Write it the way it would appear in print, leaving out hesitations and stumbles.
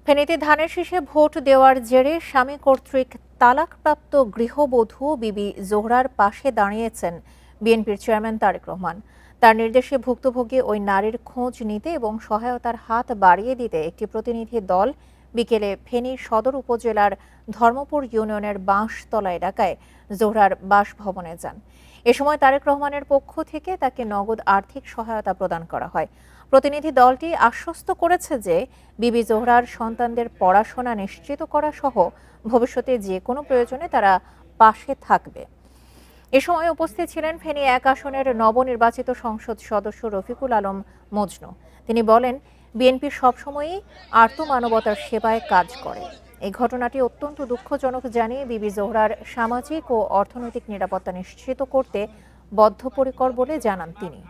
ফেনীতে ধানের শীষে ভোট দেওয়ার জেরে স্বামী কর্তৃক তালাকপ্রাপ্ত গৃহবধূ বিবি জোহরার পাশে দাঁড়িয়েছেন বিএনপির চেয়ারম্যান তারেক রহমান। তার নির্দেশে ভুক্তভোগী ওই নারীর খোঁজ নিতে এবং সহায়তার হাত বাড়িয়ে দিতে একটি প্রতিনিধি দল বিকেলে ফেনী সদর উপজেলার ধর্মপুর ইউনিয়নের বাঁশতলা এলাকায় জোহরার বাসভবনে যান। এ সময় তারেক রহমানের পক্ষ থেকে তাকে নগদ আর্থিক সহায়তা প্রদান করা হয়। প্রতিনিধি দলটি আশ্বস্ত করেছে যে বিবি জোহরার সন্তানদের পড়াশোনা নিশ্চিত করা সহ ভবিষ্যতে যে কোনো প্রয়োজনে তারা পাশে থাকবে। এ সময় উপস্থিত ছিলেন ফেনী ১ আসনের নবনির্বাচিত সংসদ সদস্য রফিকুল আলম মজনু। তিনি বলেন, বিএনপি সবসময়ই আর্তমানবতার সেবায় কাজ করে। এই ঘটনাটি অত্যন্ত দুঃখজনক জানিয়ে বিবি জোহরার সামাজিক ও অর্থনৈতিক নিরাপত্তা নিশ্চিত করতে বদ্ধপরিকর বলে জানান তিনি।